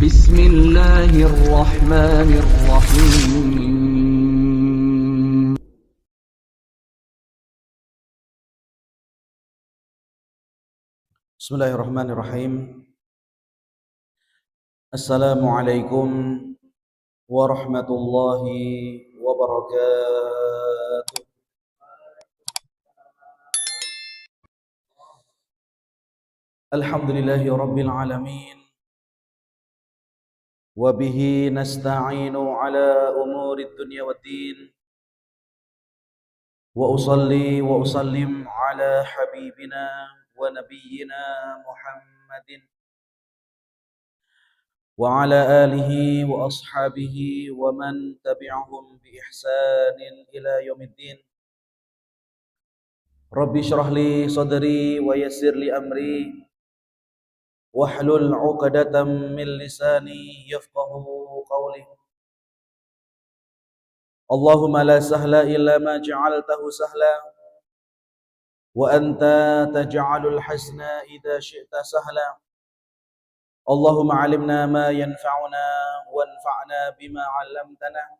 بسم الله الرحمن الرحيم. بسم الله الرحمن الرحيم. السلام عليكم ورحمة الله وبركاته. الحمد لله رب العالمين، وبه نستعين على أمور الدنيا والدين، وأصلي وأسلم على حبيبنا ونبينا محمد وعلى آله وأصحابه ومن تبعهم بإحسان إلى يوم الدين. Rabbi syrah li sadri wa yassir li amri wahlul 'uqdatam min lisani yafqahu qawli. Allahumma la sahla illa ma ja'altahu sahla wa anta taj'alul hasna idza syi'ta sahla. Allahumma 'allimna ma yanfa'una wanfa'na bima 'allamtana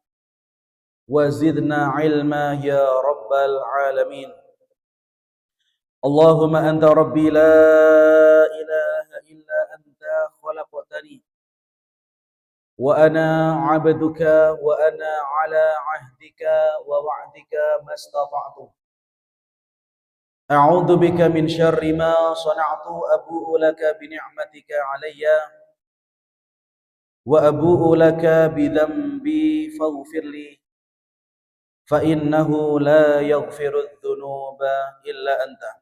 wa zidna 'ilma ya rabbal alamin. Allahumma anta rabbi la ilaha illa anta khalaqtani wa ana 'abduka wa ana 'ala 'ahdika wa wa'dika mastata'tu. A'udzu bika min syarri ma sana'tu, abu'u laka bi ni'matika 'alayya wa abu'u laka bi dhanbi faghfirli fa innahu la yaghfiru dzunuba illa anta.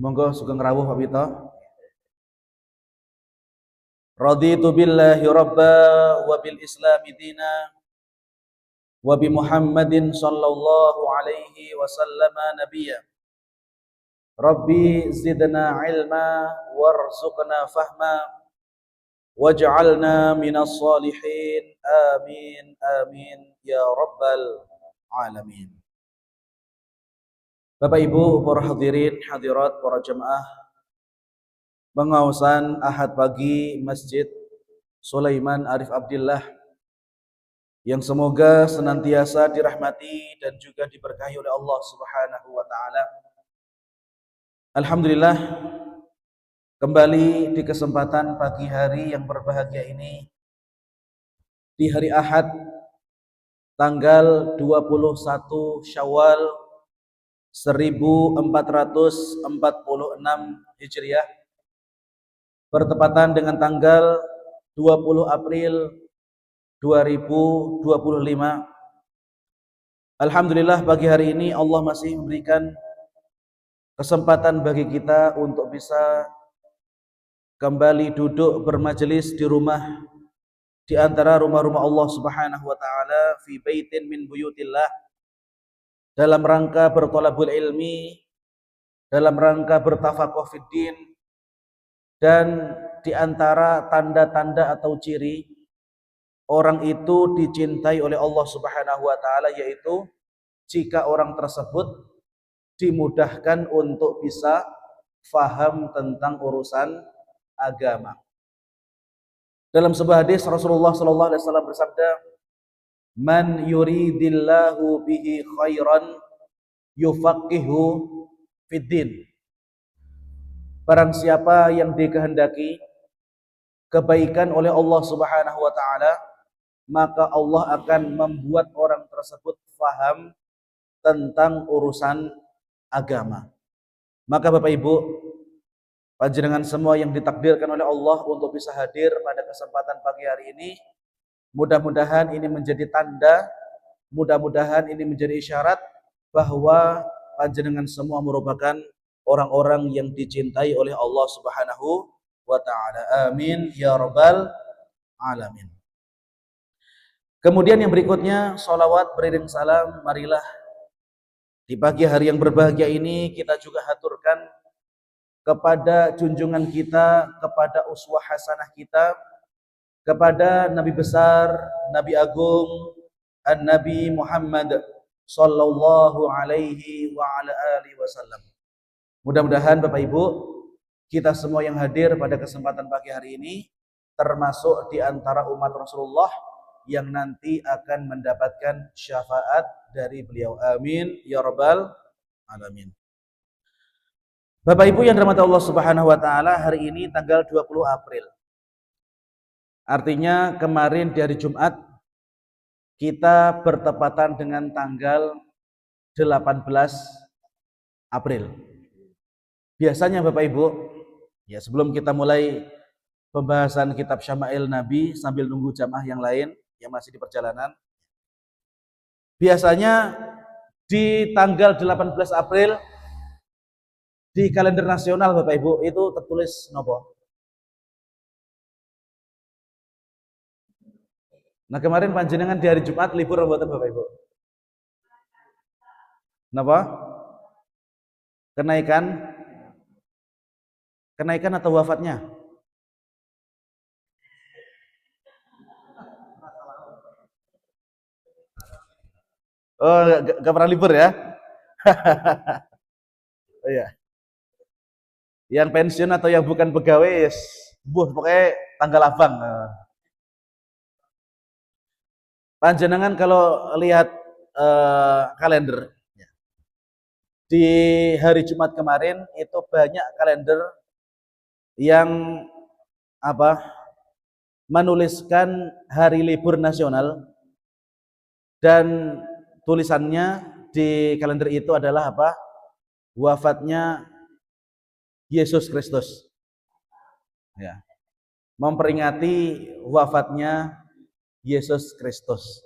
Monggo sugeng rawuh Pak Pito. Raditu billahi rabba wa bil islami dina wa bi Muhammadin sallallahu alaihi wasallama nabiyya. Rabbi zidna ilma warzuqna fahma waj'alna minas salihin. Amin amin ya rabbal alamin. Bapak Ibu, para hadirin hadirat, para jemaah pengawasan Ahad pagi Masjid Sulaiman Arif Abdillah yang semoga senantiasa dirahmati dan juga diberkahi oleh Allah Subhanahu wa taala. Alhamdulillah, kembali di kesempatan pagi hari yang berbahagia ini, di hari Ahad tanggal 21 Syawal 1446 Hijriah, bertepatan dengan tanggal 20 April 2025. Alhamdulillah, pagi hari ini Allah masih memberikan kesempatan bagi kita untuk bisa kembali duduk bermajelis di rumah, di antara rumah-rumah Allah Subhanahu wa taala, fi baitin min buyutillah, dalam rangka bertolabul ilmi, dalam rangka bertafaqquh fid din. Dan di antara tanda-tanda atau ciri orang itu dicintai oleh Allah Subhanahu wa taala, yaitu jika orang tersebut dimudahkan untuk bisa faham tentang urusan agama. Dalam sebuah hadis Rasulullah sallallahu alaihi wasallam bersabda, "Man yuridillahu bihi khairan yufaqihu fid din." Barang siapa yang dikehendaki kebaikan oleh Allah Subhanahu wa taala, maka Allah akan membuat orang tersebut faham tentang urusan agama. Maka Bapak Ibu, panjenengan semua yang ditakdirkan oleh Allah untuk bisa hadir pada kesempatan pagi hari ini, mudah-mudahan ini menjadi tanda, mudah-mudahan ini menjadi isyarat bahwa panjenengan semua merupakan orang-orang yang dicintai oleh Allah Subhanahu wa ta'ala. Amin ya rabbal alamin. Kemudian yang berikutnya, sholawat beriring salam, marilah di pagi hari yang berbahagia ini kita juga haturkan kepada junjungan kita, kepada uswah hasanah kita, kepada Nabi besar, Nabi agung, An-Nabi Muhammad sallallahu alaihi wa ala alihi wasallam. Mudah-mudahan Bapak Ibu, kita semua yang hadir pada kesempatan pagi hari ini termasuk di antara umat Rasulullah yang nanti akan mendapatkan syafaat dari beliau. Amin ya rabbal alamin. Bapak Ibu yang dirahmati Allah Subhanahu wa taala, hari ini tanggal 20 April. Artinya kemarin di hari Jumat kita bertepatan dengan tanggal 18 April. Biasanya Bapak Ibu, ya sebelum kita mulai pembahasan kitab Syama'il Nabi sambil nunggu jamaah yang lain yang masih di perjalanan, biasanya di tanggal 18 April di kalender nasional Bapak Ibu itu tertulis nopo. Nah kemarin panjenengan di hari Jumat libur mboten Bapak Ibu? Napa? Kenaikan atau wafatnya? Oh, gak pernah libur ya? Oh iya. Yang pensiun atau yang bukan pegawai, yes. Pokoknya tanggal abang. Panjenengan kalau lihat kalender di hari Jumat kemarin itu banyak kalender yang menuliskan hari libur nasional, dan tulisannya di kalender itu adalah wafatnya Yesus Kristus, ya, memperingati wafatnya Yesus Kristus.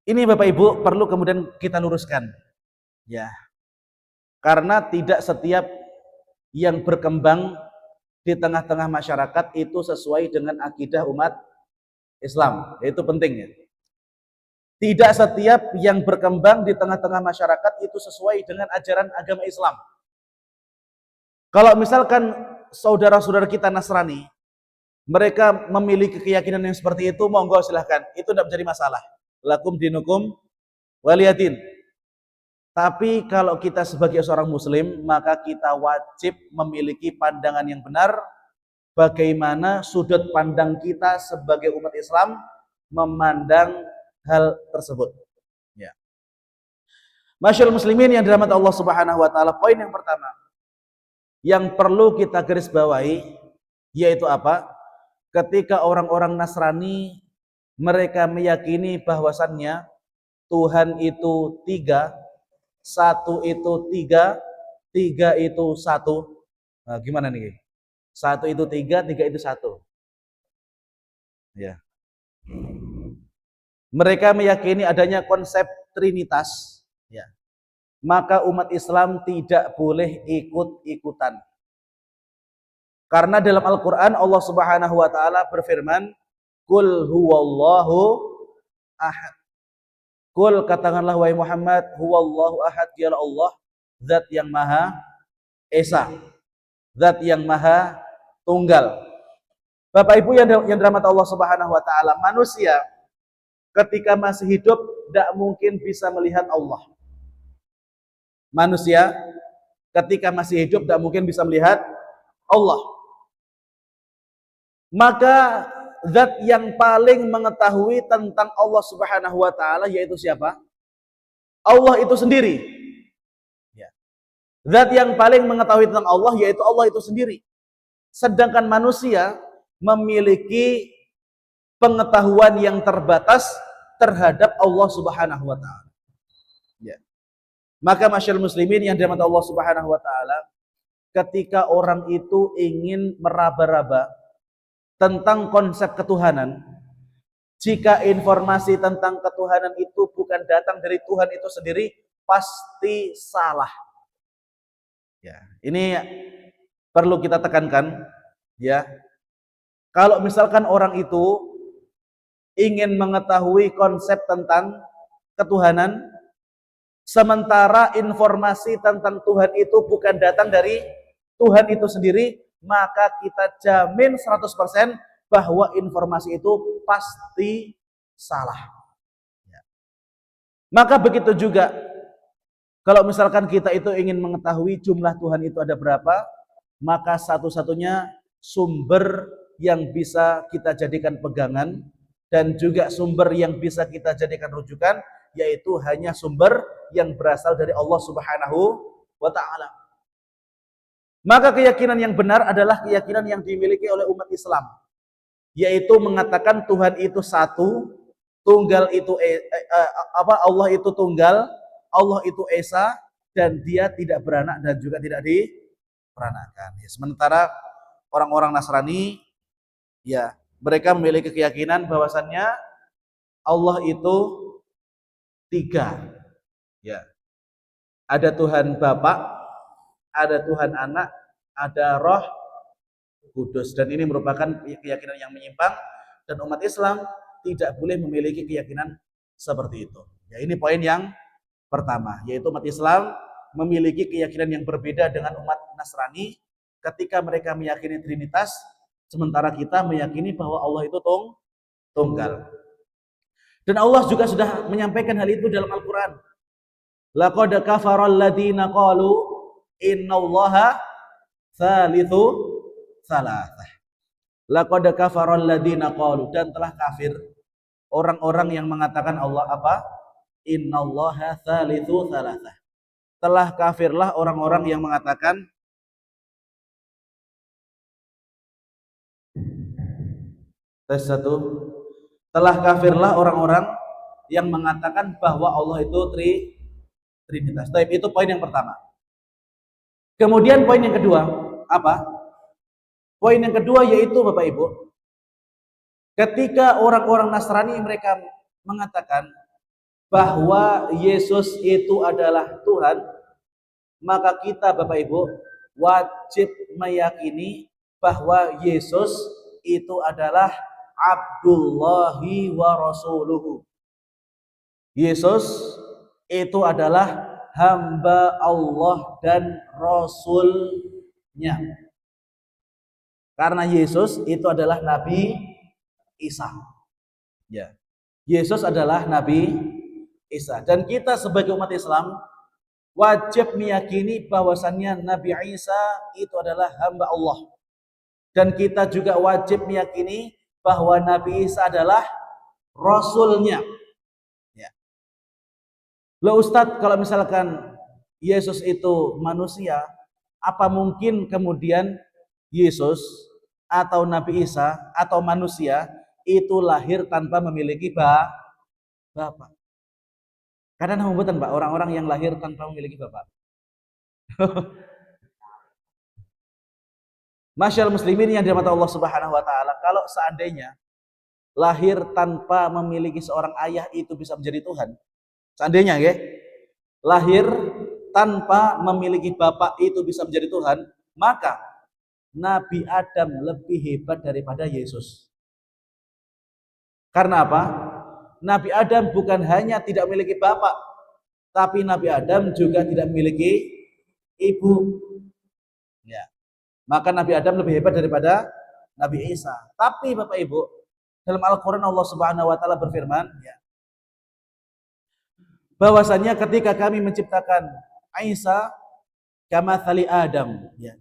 Ini Bapak Ibu perlu kemudian kita luruskan, ya, karena tidak setiap yang berkembang di tengah-tengah masyarakat itu sesuai dengan akidah umat Islam. Itu penting, ya. Tidak setiap yang berkembang di tengah-tengah masyarakat itu sesuai dengan ajaran agama Islam. Kalau misalkan saudara-saudara kita Nasrani, mereka memiliki keyakinan yang seperti itu, monggo silahkan, itu tidak menjadi masalah. Lakum dinukum waliyadin. Tapi kalau kita sebagai seorang muslim, maka kita wajib memiliki pandangan yang benar bagaimana sudut pandang kita sebagai umat Islam memandang hal tersebut, ya. Masyaallah muslimin yang dirahmati Allah Subhanahu wa taala, poin yang pertama yang perlu kita garis bawahi yaitu apa? Ketika orang-orang Nasrani mereka meyakini bahwasannya Tuhan itu tiga, satu itu tiga, tiga itu satu. Nah, gimana nih? Satu itu tiga, tiga itu satu. Ya. Mereka meyakini adanya konsep Trinitas, ya. Maka umat Islam tidak boleh ikut-ikutan. Karena dalam Al-Quran Allah Subhanahu wa ta'ala berfirman, Qul huwallahu ahad. Qul, katakanlah wahai Muhammad, huwallahu ahad, dialah Allah, zat yang maha esa, zat yang maha tunggal. Bapak Ibu yang dirahmati Allah Subhanahu wa ta'ala, manusia ketika masih hidup tidak mungkin bisa melihat Allah. Manusia ketika masih hidup tidak mungkin bisa melihat Allah. Maka zat yang paling mengetahui tentang Allah Subhanahu wa ta'ala yaitu siapa? Allah itu sendiri, ya. Zat yang paling mengetahui tentang Allah yaitu Allah itu sendiri. Sedangkan manusia memiliki pengetahuan yang terbatas terhadap Allah Subhanahu wa ta'ala, ya. Maka masyaallah muslimin yang dirahmati Allah Subhanahu wa ta'ala, ketika orang itu ingin meraba-raba tentang konsep ketuhanan, jika informasi tentang ketuhanan itu bukan datang dari Tuhan itu sendiri, pasti salah. Ya, ini perlu kita tekankan, ya. Kalau misalkan orang itu ingin mengetahui konsep tentang ketuhanan, sementara informasi tentang Tuhan itu bukan datang dari Tuhan itu sendiri, maka kita jamin 100% bahwa informasi itu pasti salah, ya. Maka begitu juga kalau misalkan kita itu ingin mengetahui jumlah Tuhan itu ada berapa, maka satu-satunya sumber yang bisa kita jadikan pegangan dan juga sumber yang bisa kita jadikan rujukan, yaitu hanya sumber yang berasal dari Allah Subhanahu wa ta'ala. Maka keyakinan yang benar adalah keyakinan yang dimiliki oleh umat Islam, yaitu mengatakan Tuhan itu satu, tunggal itu Allah itu tunggal, Allah itu esa, dan dia tidak beranak dan juga tidak diperanakan. Ya, sementara orang-orang Nasrani, ya, mereka memiliki keyakinan bahwasannya Allah itu tiga. Ya. Ada Tuhan Bapa, ada Tuhan Anak, ada Roh Kudus. Dan ini merupakan keyakinan yang menyimpang dan umat Islam tidak boleh memiliki keyakinan seperti itu. Ya, ini poin yang pertama, yaitu umat Islam memiliki keyakinan yang berbeda dengan umat Nasrani ketika mereka meyakini Trinitas, sementara kita meyakini bahwa Allah itu tunggal. Dan Allah juga sudah menyampaikan hal itu dalam Al-Quran. Laqad kafara alladziina qalu innallaha tsalitsu tsalatsah. Laqad kafara alladziina qalu, dan telah kafir orang-orang yang mengatakan Allah apa? Innallaha tsalitsu tsalatsah. Telah kafirlah orang-orang yang mengatakan tes satu. Telah kafirlah orang-orang yang mengatakan bahwa Allah itu Trinitas. Tapi itu poin yang pertama. Kemudian poin yang kedua, apa? Poin yang kedua yaitu Bapak Ibu, ketika orang-orang Nasrani mereka mengatakan bahwa Yesus itu adalah Tuhan, maka kita Bapak Ibu wajib meyakini bahwa Yesus itu adalah Abdullahi wa Rasuluhu. Yesus itu adalah hamba Allah dan Rasulnya. Karena Yesus itu adalah Nabi Isa. Ya. Yesus adalah Nabi Isa. Dan kita sebagai umat Islam wajib meyakini bahwasannya Nabi Isa itu adalah hamba Allah. Dan kita juga wajib meyakini bahwa Nabi Isa adalah Rasulnya. Ya. Loh Ustadz, kalau misalkan Yesus itu manusia, apa mungkin kemudian Yesus atau Nabi Isa atau manusia itu lahir tanpa memiliki bapak? Karena membuat Pak orang-orang yang lahir tanpa memiliki bapak. Masyaallah muslimin yang dirahmati Allah Subhanahu wa taala, kalau seandainya lahir tanpa memiliki seorang ayah itu bisa menjadi Tuhan. Seandainya ya, lahir tanpa memiliki bapak itu bisa menjadi Tuhan, maka Nabi Adam lebih hebat daripada Yesus. Karena apa? Nabi Adam bukan hanya tidak memiliki bapak, tapi Nabi Adam juga tidak memiliki ibu. Ya. Maka Nabi Adam lebih hebat daripada Nabi Isa. Tapi Bapak Ibu, dalam Al-Quran Allah Subhanahu wa taala berfirman, ya, bahwasanya ketika kami menciptakan Isa kamatsali Adam, ya.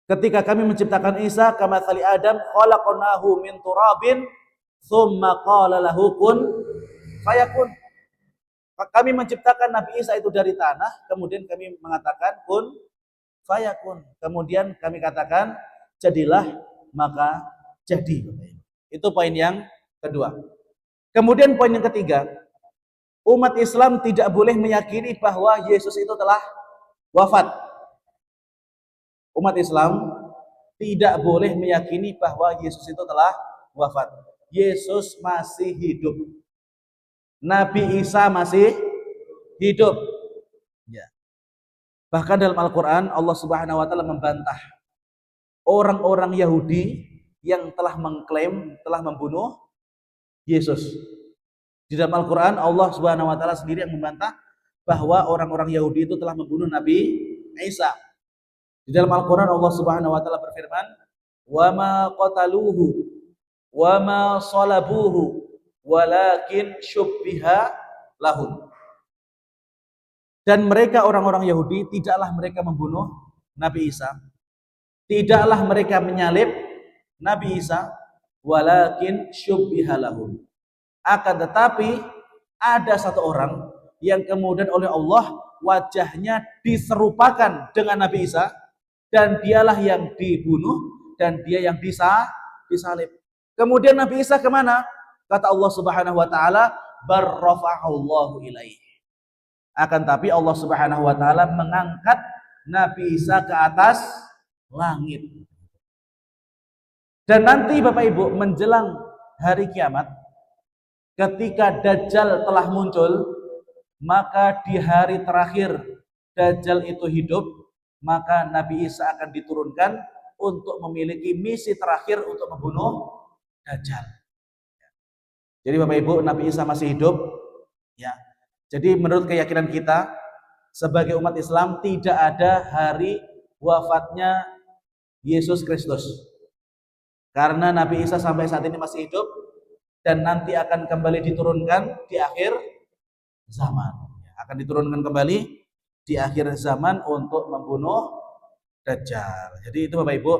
Ketika kami menciptakan Isa kamatsali Adam, khalaqnahu min turabin tsumma qala lahu kun fayakun. Kami menciptakan Nabi Isa itu dari tanah, kemudian kami mengatakan kun fayakun. Kemudian kami katakan jadilah, maka jadi. Itu poin yang kedua. Kemudian poin yang ketiga, umat Islam tidak boleh meyakini bahwa Yesus itu telah wafat. Umat Islam tidak boleh meyakini bahwa Yesus itu telah wafat. Yesus masih hidup. Nabi Isa masih hidup. Ya. Bahkan dalam Al-Quran Allah Subhanahu wa taala membantah orang-orang Yahudi yang telah mengklaim telah membunuh Yesus. Di dalam Al-Quran Allah Subhanahu wa taala sendiri yang membantah bahwa orang-orang Yahudi itu telah membunuh Nabi Isa. Di dalam Al-Quran Allah Subhanahu wa taala berfirman, "Wa ma qataluhu wa ma salabuhu walakin syubbiha lahum." Dan mereka orang-orang Yahudi tidaklah mereka membunuh Nabi Isa, Tidaklah mereka menyalib Nabi Isa, walakin syubbiha lahum. Akan tetapi ada satu orang yang kemudian oleh Allah wajahnya diserupakan dengan Nabi Isa, dan dialah yang dibunuh dan dia yang disalib. Kemudian Nabi Isa kemana? Kata Allah Subhanahu wa taala, barrafa'allahu ilaihi. Akan tapi Allah Subhanahu wa taala mengangkat Nabi Isa ke atas langit. Dan nanti Bapak Ibu, menjelang hari kiamat, ketika Dajjal telah muncul, maka di hari terakhir Dajjal itu hidup, maka Nabi Isa akan diturunkan untuk memiliki misi terakhir untuk membunuh Dajjal. Jadi Bapak Ibu, Nabi Isa masih hidup, ya. Jadi menurut keyakinan kita sebagai umat Islam, tidak ada hari wafatnya Yesus Kristus. Karena Nabi Isa sampai saat ini masih hidup dan nanti akan kembali diturunkan di akhir zaman. Akan diturunkan kembali di akhir zaman untuk membunuh Dajjal. Jadi itu Bapak Ibu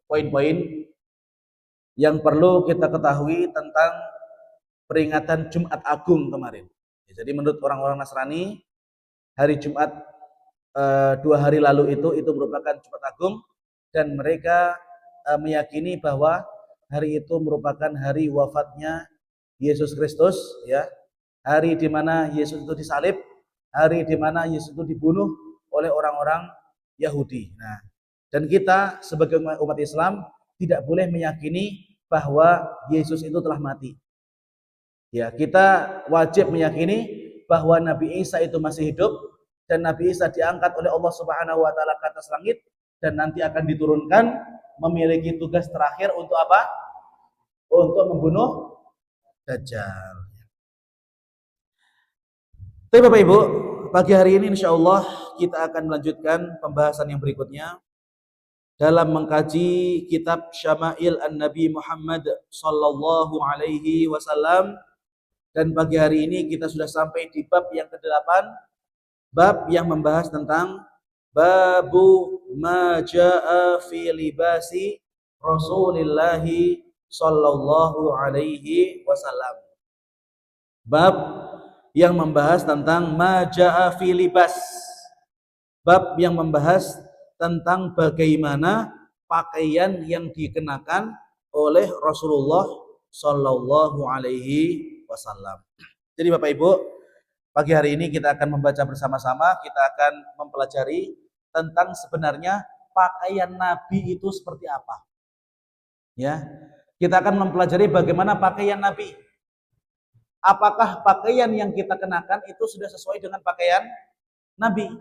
poin-poin yang perlu kita ketahui tentang peringatan Jumat Agung kemarin. Jadi menurut orang-orang Nasrani, hari Jumat 2 hari lalu itu merupakan Jumat Agung, dan mereka meyakini bahwa hari itu merupakan hari wafatnya Yesus Kristus, ya. Hari di mana Yesus itu disalib, hari di mana Yesus itu dibunuh oleh orang-orang Yahudi. Nah, dan kita sebagai umat Islam tidak boleh meyakini bahwa Yesus itu telah mati. Ya, kita wajib meyakini bahwa Nabi Isa itu masih hidup dan Nabi Isa diangkat oleh Allah Subhanahu wa taala ke atas langit dan nanti akan diturunkan memiliki tugas terakhir untuk apa? Untuk membunuh Dajjal. Tapi Bapak Ibu, pagi hari ini insya Allah kita akan melanjutkan pembahasan yang berikutnya dalam mengkaji kitab Syama'il An-Nabi Muhammad sallallahu alaihi wasallam. Dan pagi hari ini kita sudah sampai di bab yang ke-8, bab yang membahas tentang babu ma jaa fi libasi Rasulillahi sallallahu alaihi wasallam. Bab yang membahas tentang ma jaa fi libas. Bab yang membahas tentang bagaimana pakaian yang dikenakan oleh Rasulullah sallallahu alaihi wasallam. Jadi Bapak Ibu, pagi hari ini kita akan membaca bersama-sama, kita akan mempelajari tentang sebenarnya pakaian Nabi itu seperti apa. Ya. Kita akan mempelajari bagaimana pakaian Nabi. Apakah pakaian yang kita kenakan itu sudah sesuai dengan pakaian Nabi?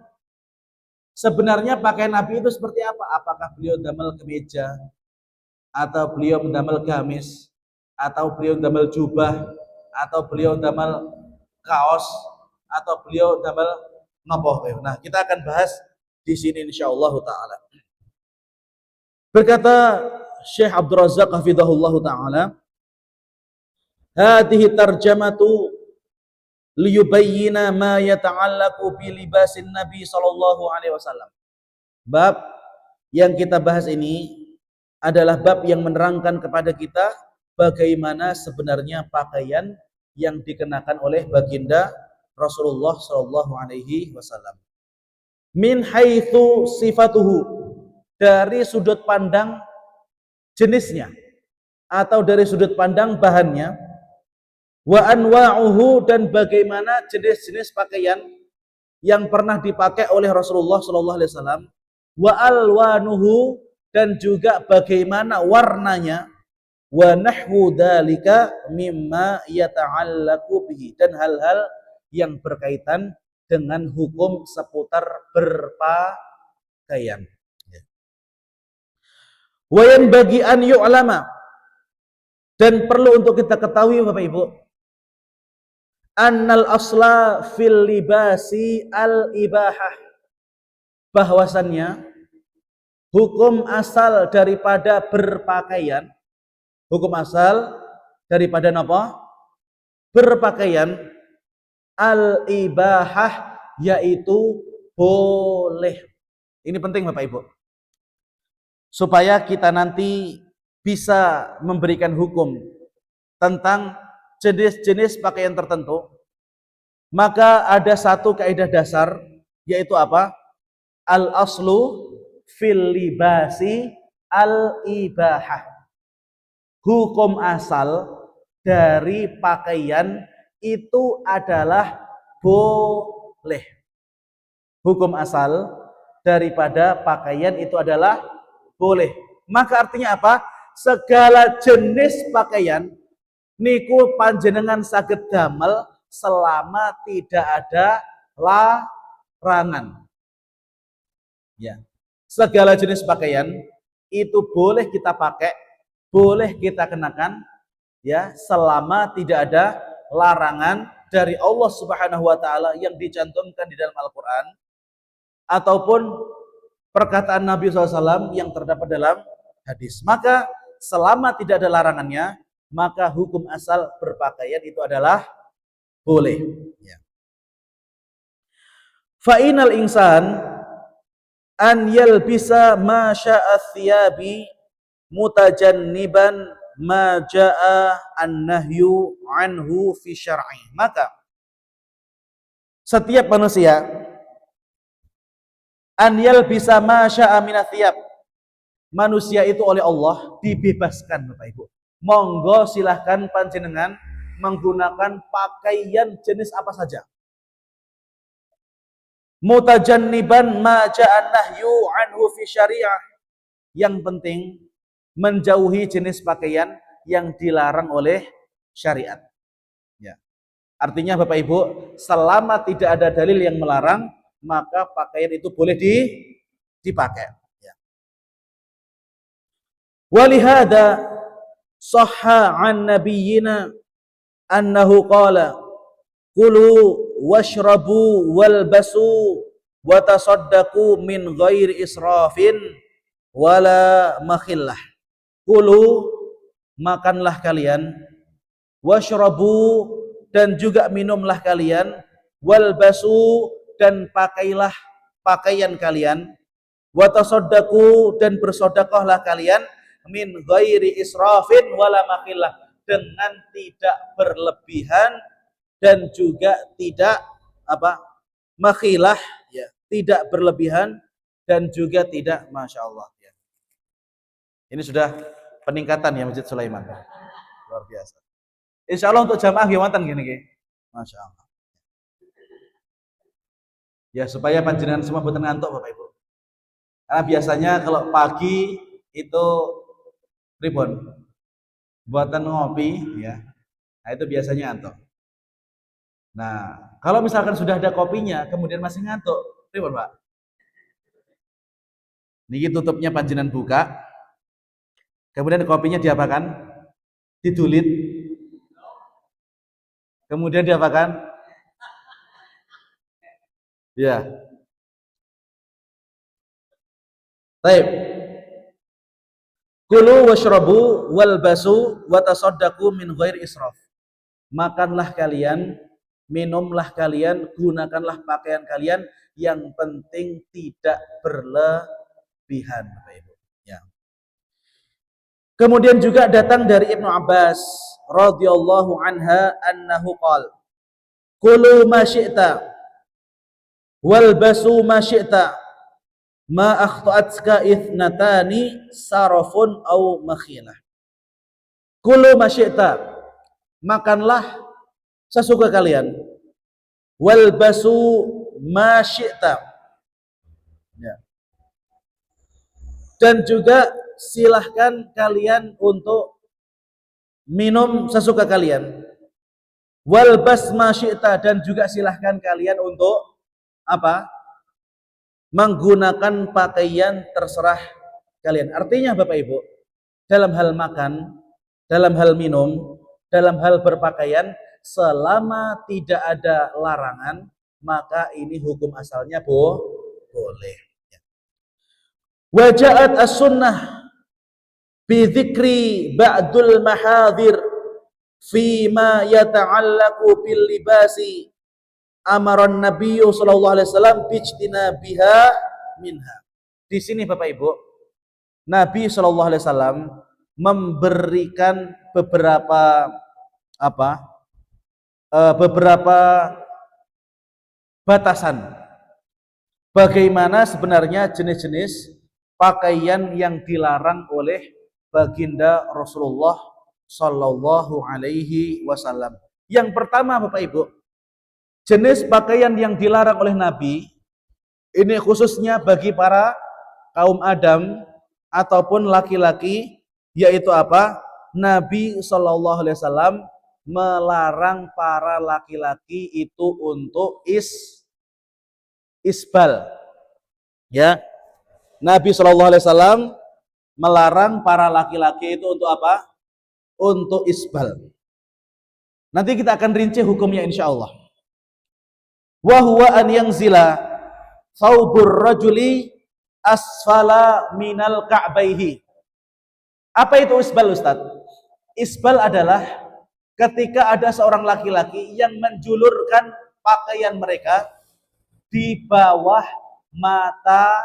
Sebenarnya pakaian Nabi itu seperti apa? Apakah beliau damel kemeja, atau beliau mendamel gamis, atau beliau damel jubah, atau beliau damel kaos, atau beliau damel nopo? Nah, kita akan bahas di sini insyaallah taala. Berkata Syekh Abdul Razak hafizahullah taala, hadhihi tarjamatu liyubayyina ma yata'allaqu bi libasin Nabi sallallahu alaihi wasallam. Bab yang kita bahas ini adalah bab yang menerangkan kepada kita bagaimana sebenarnya pakaian yang dikenakan oleh baginda Rasulullah sallallahu alaihi wasallam. Min haitsu sifatuhu, dari sudut pandang jenisnya atau dari sudut pandang bahannya, wa anwa'uhu, dan bagaimana jenis-jenis pakaian yang pernah dipakai oleh Rasulullah sallallahu alaihi wasallam, wa alwanuhu, dan juga bagaimana warnanya, wa nahwu dzalika mimma yata'allaqu bihi, dan hal-hal yang berkaitan dengan hukum seputar berpakaian. Wa yanbaghi an yu'lama, dan perlu untuk kita ketahui Bapak Ibu, annal asla fil libasi al ibahah, bahwasannya hukum asal daripada berpakaian, hukum asal daripada apa? Berpakaian, al ibahah, yaitu boleh. Ini penting Bapak Ibu. supaya kita nanti bisa memberikan hukum tentang jenis-jenis pakaian tertentu, maka ada satu kaidah dasar, yaitu apa? Al-aslu fil libasi al-ibahah. Hukum asal dari pakaian itu adalah boleh. Hukum asal daripada pakaian itu adalah boleh. Maka artinya apa? Segala jenis pakaian niku panjenengan saged damel selama tidak ada larangan. Ya. Segala jenis pakaian itu boleh kita pakai, boleh kita kenakan, ya, selama tidak ada larangan dari Allah Subhanahu wa taala yang dicantumkan di dalam Al-Qur'an ataupun perkataan Nabi SAW yang terdapat dalam hadis. Maka selama tidak ada larangannya, maka hukum asal berpakaian itu adalah boleh. Ya. Fa'inal insan an yalbisa ma sya'a thiyabi mutajanniban ma ja'a an-nahyu anhu fi syar'i. Maka setiap manusia an yalbisa ma sya'a minathiyab, manusia itu oleh Allah dibebaskan, Bapak Ibu. Monggo silahkan panjenengan menggunakan pakaian jenis apa saja. Mutajanniban ma ja'an nahyu anhu fi syariah. Yang penting menjauhi jenis pakaian yang dilarang oleh syariat. Ya. Artinya Bapak Ibu, selama tidak ada dalil yang melarang, maka pakaian itu boleh dipakai. Ya. Walihada sahha an nabiyyina annahu qala kulu washrabu walbasu wa tasaddaqu min ghairi israfin wala makhillah. Kulu, makanlah kalian, washrabu, dan juga minumlah kalian, walbasu, dan pakailah pakaian kalian, wa tasaddaqu, dan bersedekahlah kalian, min ghairi israfin wala makhillah, dengan tidak berlebihan dan juga tidak makhilah, ya, tidak berlebihan dan juga tidak, masya Allah, ya. Ini sudah peningkatan ya Masjid Sulaiman, luar biasa. Insya Allah untuk jamaah gimana gini, masya Allah. Ya, supaya panjenengan semua boten ngantuk Bapak Ibu. Karena biasanya kalau pagi itu ribon buatan ngopi, ya, nah itu biasanya ngantuk. Nah, kalau misalkan sudah ada kopinya kemudian masih ngantuk, ribon Pak. Niki tutupnya panjenengan buka, kemudian kopinya diapakan? Didulit, kemudian diapakan? Ya. Baik. Kulu washrabu walbasu wa tasaddaqu min ghairi israf. Makanlah kalian, minumlah kalian, gunakanlah pakaian kalian, yang penting tidak berlebihan, Bapak Ibu. Ya. Kemudian juga datang dari Ibnu Abbas radhiyallahu anha annahu qala kulu ma syi'ta walbasu ma syi'ta ma akhta'atka ithnatani sarafun au makhilah. Kulu ma syi'ta, makanlah sesuka kalian, walbasu ma syi'ta, ya, dan juga silahkan kalian untuk minum sesuka kalian, walbas ma syi'ta, dan juga silahkan kalian untuk menggunakan pakaian terserah kalian. Artinya Bapak Ibu, dalam hal makan, dalam hal minum, dalam hal berpakaian, selama tidak ada larangan, maka ini hukum asalnya boleh. Waja'at as-sunnah bi dzikri ba'dul mahadhir fi ma yata'allaqu bil libasi amaran Nabiyyu sallallahu alaihi wasallam bijtinabiha minha. Di sini Bapak Ibu, Nabi Shallallahu Alaihi Wasallam memberikan beberapa beberapa batasan bagaimana sebenarnya jenis-jenis pakaian yang dilarang oleh baginda Rasulullah Shallallahu Alaihi Wasallam. Yang pertama, Bapak Ibu, jenis pakaian yang dilarang oleh Nabi ini khususnya bagi para kaum Adam ataupun laki-laki, yaitu apa? Nabi Shallallahu Alaihi Wasallam melarang para laki-laki itu untuk isbal. Ya, Nabi Shallallahu Alaihi Wasallam melarang para laki-laki itu untuk apa? Untuk isbal. Nanti kita akan rinci hukumnya insya Allah. Wa huwa an yanzila thawbur rajuli asfala minal ka'baihi. Apa itu isbal, Ustaz? Isbal adalah ketika ada seorang laki-laki yang menjulurkan pakaian mereka di bawah mata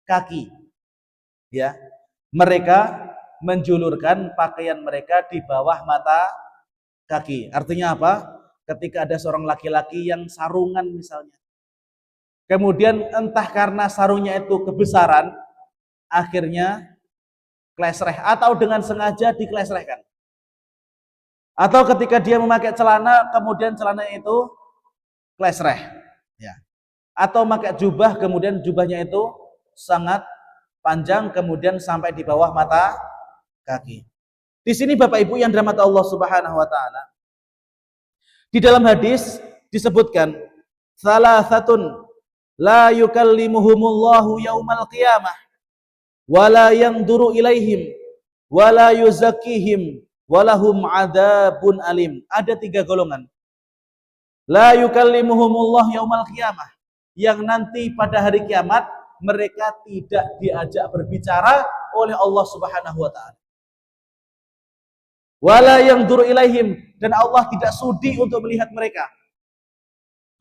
kaki. Ya, mereka menjulurkan pakaian mereka di bawah mata kaki. Artinya apa? Ketika ada seorang laki-laki yang sarungan misalnya, kemudian entah karena sarungnya itu kebesaran, akhirnya klesreh atau dengan sengaja diklesrehkan. Atau ketika dia memakai celana, kemudian celana itu klesreh. Ya. Atau memakai jubah, kemudian jubahnya itu sangat panjang, kemudian sampai di bawah mata kaki. Di sini Bapak Ibu yang dirahmati Allah Subhanahu wa taala, di dalam hadis disebutkan salasatun la yukallimuhumullahu yaumal qiyamah wala yanzuru ilaihim wala yuzakkihim walahum adzabun alim. Ada 3 golongan. La yukallimuhumullah yaumal qiyamah, yang nanti pada hari kiamat mereka tidak diajak berbicara oleh Allah Subhanahu wa taala. Wala yanzuru ilaihim, dan Allah tidak sudi untuk melihat mereka.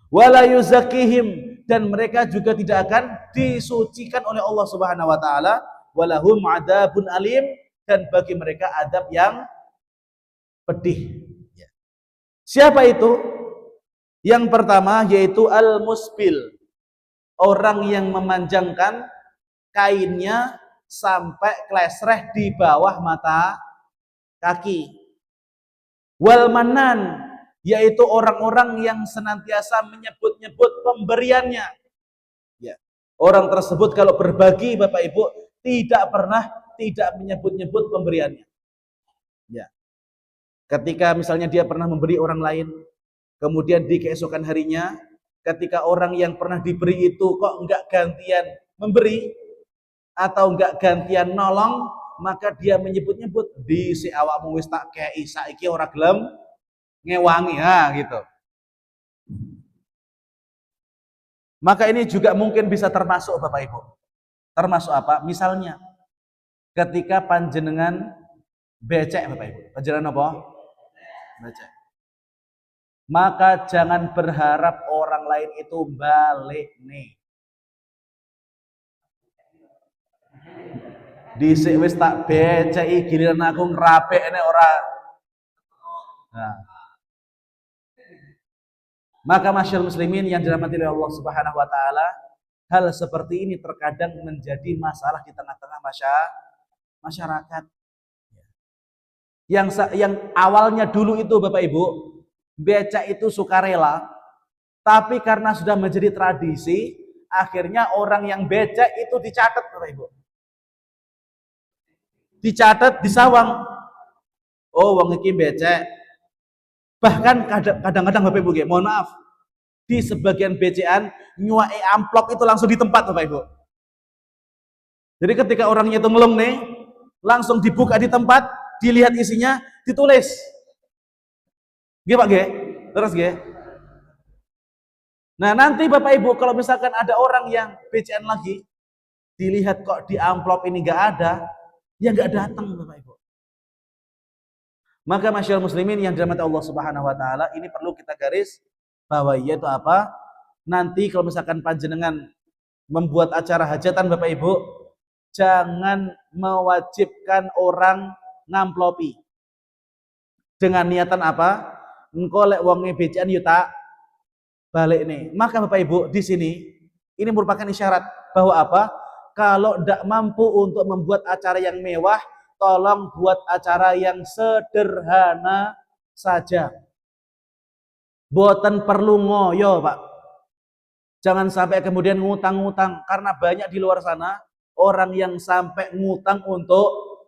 Wala yuzakkihim, dan mereka juga tidak akan disucikan oleh Allah Subhanahu wa taala. Walahum adzabun alim, dan bagi mereka adab yang pedih. Siapa itu? Yang pertama yaitu al-musbil, orang yang memanjangkan kainnya sampai klesreh di bawah mata kaki. Wal manan, yaitu orang-orang yang senantiasa menyebut-nyebut pemberiannya. Ya. Orang tersebut kalau berbagi, Bapak Ibu, tidak pernah tidak menyebut-nyebut pemberiannya. Ya. Ketika misalnya dia pernah memberi orang lain, kemudian di keesokan harinya, ketika orang yang pernah diberi itu kok enggak gantian memberi atau enggak gantian nolong, maka dia menyebut-nyebut di si awakmu wis tak kei saiki ora gelem ngewangi, gitu. Maka ini juga mungkin bisa termasuk Bapak Ibu. Termasuk apa? Misalnya ketika panjenengan becek Bapak Ibu. Panjenengan apa? Becek. Maka jangan berharap orang lain itu balik nih. Dhisik wis tak beceki giliran aku ngrapekne ora. Nah. Maka masyaallah muslimin yang dirahmati oleh Allah Subhanahu wa taala, hal seperti ini terkadang menjadi masalah di tengah-tengah masyarakat. Yang awalnya dulu itu Bapak Ibu, becak itu sukarela, tapi karena sudah menjadi tradisi, akhirnya orang yang becak itu dicatat Bapak Ibu. Dicatat, disawang. Oh, wong iki becek. Bahkan kadang-kadang Bapak Ibu, mohon maaf, di sebagian becekan nyuai amplop itu langsung di tempat Bapak Ibu. Jadi ketika orangnya itu ngelong nih, langsung dibuka di tempat, dilihat isinya, ditulis. Nggih Pak, nggih. Terus nggih. Nah, nanti Bapak Ibu kalau misalkan ada orang yang becekan lagi, dilihat kok di amplop ini enggak ada, ya enggak datang Bapak Ibu. Maka masyaallah muslimin yang dirahmati Allah Subhanahu wa taala, ini perlu kita garis bahwa yaitu apa? Nanti kalau misalkan panjenengan membuat acara hajatan Bapak Ibu, jangan mewajibkan orang ngamplopi. Dengan niatan apa? Engko lek wonge becekan yo tak balik nih. Maka Bapak Ibu di sini ini merupakan isyarat bahwa apa? Kalau tidak mampu untuk membuat acara yang mewah, tolong buat acara yang sederhana saja. Boten perlu ngoyo, Pak. Jangan sampai kemudian ngutang-ngutang, karena banyak di luar sana orang yang sampai ngutang untuk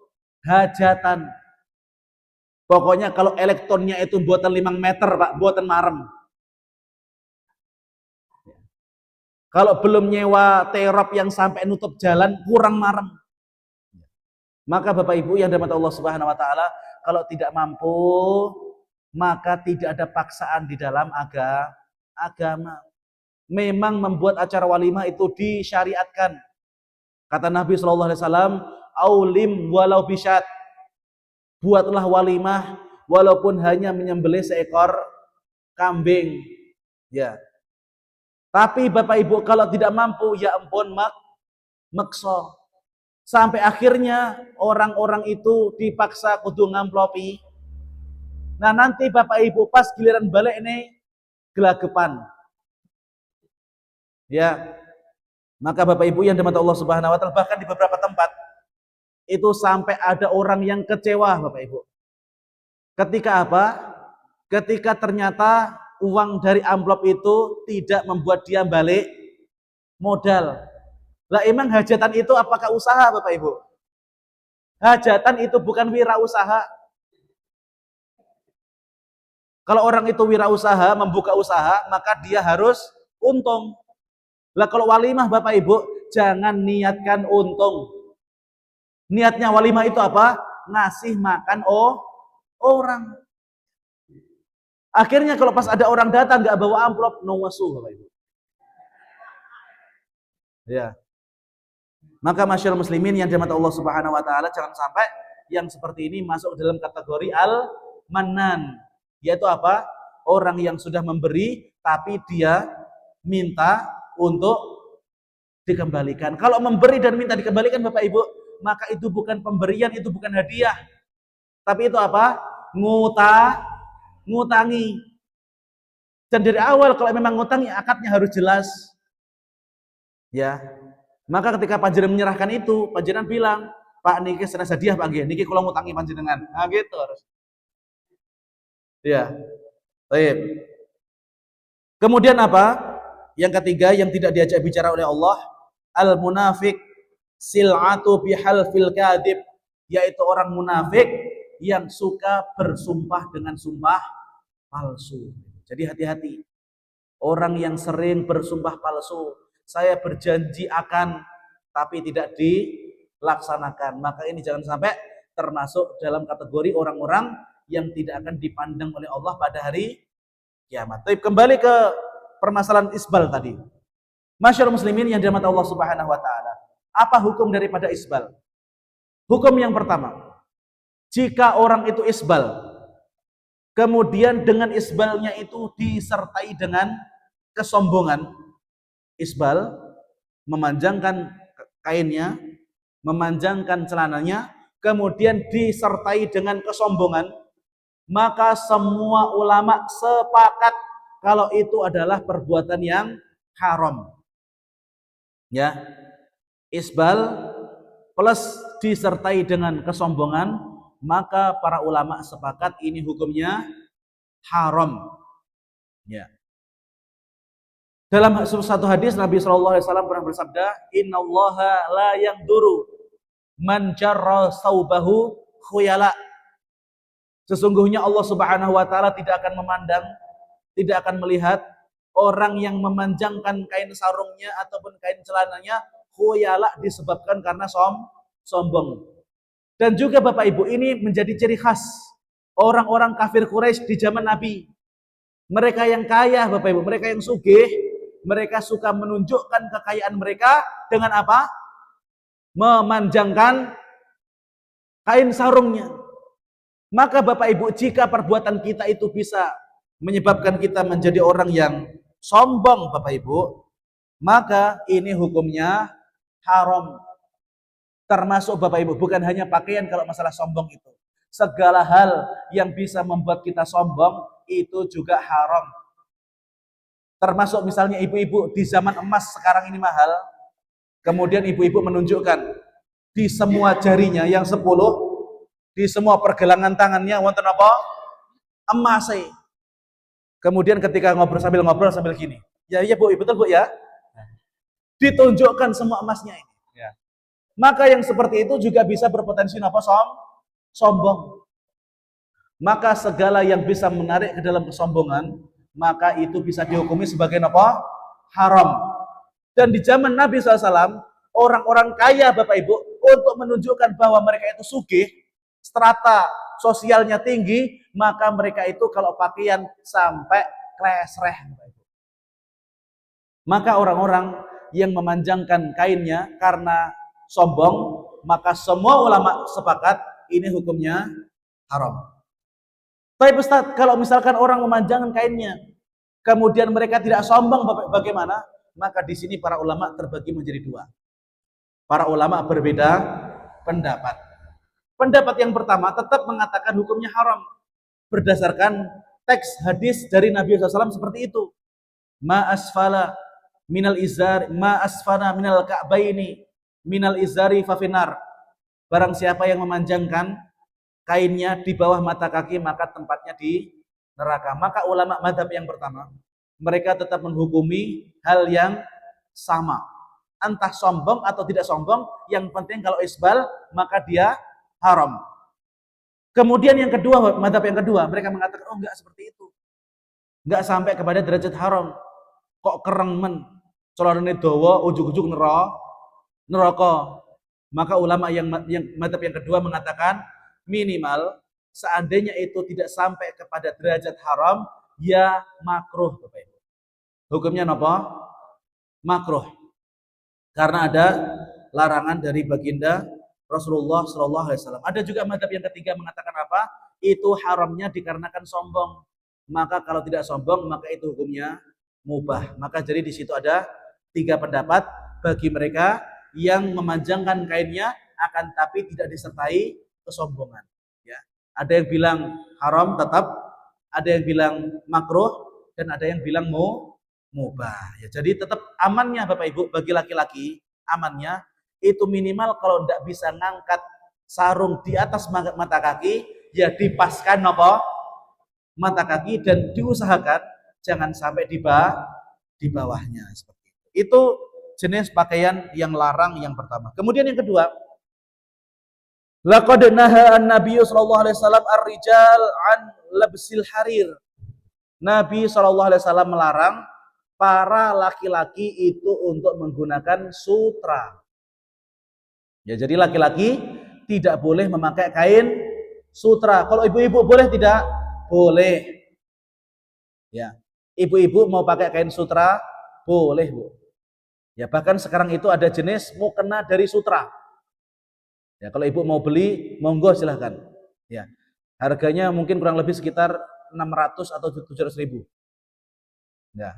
hajatan. Pokoknya kalau elektronnya itu buatan 5 meter, Pak, buatan marem. Kalau belum nyewa terop yang sampai nutup jalan, kurang marem. Maka Bapak Ibu yang dirahmati Allah Subhanahu wa taala, kalau tidak mampu, maka tidak ada paksaan di dalam agama. Memang membuat acara walimah itu disyariatkan. Kata Nabi sallallahu alaihi wasallam, "Aulim walau bisyat." Buatlah walimah walaupun hanya menyembelih seekor kambing. Ya. Tapi Bapak Ibu kalau tidak mampu, ya ampun makso. Sampai akhirnya orang-orang itu dipaksa kudu ngamplopi. Nah nanti Bapak Ibu pas giliran balik ini gelagapan. Ya. Maka Bapak Ibu yang dirahmati Allah Subhanahu wa taala, bahkan di beberapa tempat itu sampai ada orang yang kecewa Bapak Ibu. Ketika apa? Ketika ternyata uang dari amplop itu tidak membuat dia balik modal. Lah emang hajatan itu apakah usaha Bapak Ibu? Hajatan itu bukan wirausaha. Kalau orang itu wirausaha, membuka usaha, maka dia harus untung. Lah kalau walimah Bapak Ibu, jangan niatkan untung. Niatnya walimah itu apa? Ngasih makan orang. Akhirnya kalau pas ada orang datang nggak bawa amplop, nongwasu Bapak Ibu. Ya. Maka masyaallah muslimin yang dirahmati Allah Subhanahu wa taala, jangan sampai yang seperti ini masuk dalam kategori al-mannan. Yaitu apa? Orang yang sudah memberi tapi dia minta untuk dikembalikan. Kalau memberi dan minta dikembalikan Bapak Ibu, maka itu bukan pemberian, itu bukan hadiah. Tapi itu apa? Ngutangi. Dan dari awal kalau memang ngutangi, akadnya harus jelas. Ya. Maka ketika panjenengan menyerahkan itu, panjenengan bilang, "Pak niki senes hadiah Pak nggih, niki kula ngutangi panjenengan." Nah, gitu harus. Ya. Baik. Kemudian apa? Yang ketiga yang tidak diajak bicara oleh Allah, al-munafiq sil'atu bihalfil kadhib, yaitu orang munafik yang suka bersumpah dengan sumpah palsu. Jadi hati-hati. Orang yang sering bersumpah palsu, saya berjanji akan tapi tidak dilaksanakan, maka ini jangan sampai termasuk dalam kategori orang-orang yang tidak akan dipandang oleh Allah pada hari kiamat. Tapi kembali ke permasalahan isbal tadi. Masyaallah muslimin yang dirahmati Allah Subhanahu wa taala. Apa hukum daripada isbal? Hukum yang pertama, jika orang itu isbal, kemudian dengan isbalnya itu disertai dengan kesombongan, isbal, memanjangkan kainnya, memanjangkan celananya, kemudian disertai dengan kesombongan, maka semua ulama sepakat kalau itu adalah perbuatan yang haram. Ya, isbal plus disertai dengan kesombongan, maka para ulama sepakat ini hukumnya haram. Ya. Dalam satu hadis Nabi Shallallahu Alaihi Wasallam pernah bersabda, Innallaha la yanduru man jarra saubahu khuyala. Sesungguhnya Allah Subhanahu Wa Taala tidak akan memandang, tidak akan melihat orang yang memanjangkan kain sarungnya ataupun kain celananya khuyala disebabkan karena sombong. Dan juga Bapak Ibu, ini menjadi ciri khas orang-orang kafir Quraisy di zaman Nabi. Mereka yang kaya Bapak Ibu, mereka yang sugih, mereka suka menunjukkan kekayaan mereka dengan apa? Memanjangkan kain sarungnya. Maka Bapak Ibu, jika perbuatan kita itu bisa menyebabkan kita menjadi orang yang sombong Bapak Ibu, maka ini hukumnya haram. Termasuk Bapak Ibu, bukan hanya pakaian kalau masalah sombong itu. Segala hal yang bisa membuat kita sombong itu juga haram. Termasuk misalnya ibu-ibu di zaman emas sekarang ini mahal, kemudian ibu-ibu menunjukkan di semua jarinya yang 10, di semua pergelangan tangannya wonten apa? Emas. Kemudian ketika ngobrol sambil gini. Ya iya Bu, betul Bu ya. Ditunjukkan semua emasnya ini. Ya. Maka yang seperti itu juga bisa berpotensi apa? Sombong. Maka segala yang bisa menarik ke dalam kesombongan, maka itu bisa dihukumi sebagai apa? Haram. Dan di zaman Nabi SAW, orang-orang kaya Bapak Ibu, untuk menunjukkan bahwa mereka itu sugih, strata sosialnya tinggi, maka mereka itu kalau pakaian sampai klesreh. Maka orang-orang yang memanjangkan kainnya karena sombong, maka semua ulama sepakat ini hukumnya haram. Tapi Ustaz, kalau misalkan orang memanjangkan kainnya, kemudian mereka tidak sombong, bagaimana? Maka di sini para ulama terbagi menjadi dua. Para ulama berbeda pendapat. Pendapat yang pertama tetap mengatakan hukumnya haram berdasarkan teks hadis dari Nabi SAW seperti itu. Ma asfala minal izar, ma asfana minal ka'baini minal izari fafinar. Barang siapa yang memanjangkan kainnya di bawah mata kaki, maka tempatnya di neraka. Maka ulama mazhab yang pertama, mereka tetap menghukumi hal yang sama. Entah sombong atau tidak sombong, yang penting kalau isbal, maka dia haram. Kemudian yang kedua, mazhab yang kedua, mereka mengatakan, oh enggak seperti itu. Enggak sampai kepada derajat haram. Kok kereng men, celana dawa, ujug-ujug neraka. Maka ulama yang mazhab yang kedua mengatakan, minimal seandainya itu tidak sampai kepada derajat haram, ya makruh. Hukumnya apa? Makruh. Karena ada larangan dari baginda Rasulullah SAW. Ada juga mazhab yang ketiga mengatakan apa? Itu haramnya dikarenakan sombong. Maka kalau tidak sombong, maka itu hukumnya mubah. Maka jadi di situ ada 3 pendapat bagi mereka yang memanjangkan kainnya, akan tapi tidak disertai kesombongan. Ya. Ada yang bilang haram tetap, ada yang bilang makruh, dan ada yang bilang mubah. Ya, jadi tetap amannya Bapak Ibu bagi laki-laki, amannya itu minimal kalau tidak bisa ngangkat sarung di atas mata kaki, ya dipaskan apa? Mata kaki, dan diusahakan jangan sampai di bawahnya seperti itu. Itu jenis pakaian yang larang yang pertama. Kemudian yang kedua, laqad naha an-nabiy sallallahu alaihi wasallam ar-rijal an labsil harir. Nabi sallallahu alaihi wasallam melarang para laki-laki itu untuk menggunakan sutra. Ya, jadi laki-laki tidak boleh memakai kain sutra. Kalau ibu-ibu boleh tidak? Boleh. Ya, ibu-ibu mau pakai kain sutra boleh, Bu. Ya, bahkan sekarang itu ada jenis mukena dari sutra. Ya, kalau ibu mau beli, monggo silahkan. Ya, harganya mungkin kurang lebih sekitar 600 atau 700 ribu. Ya.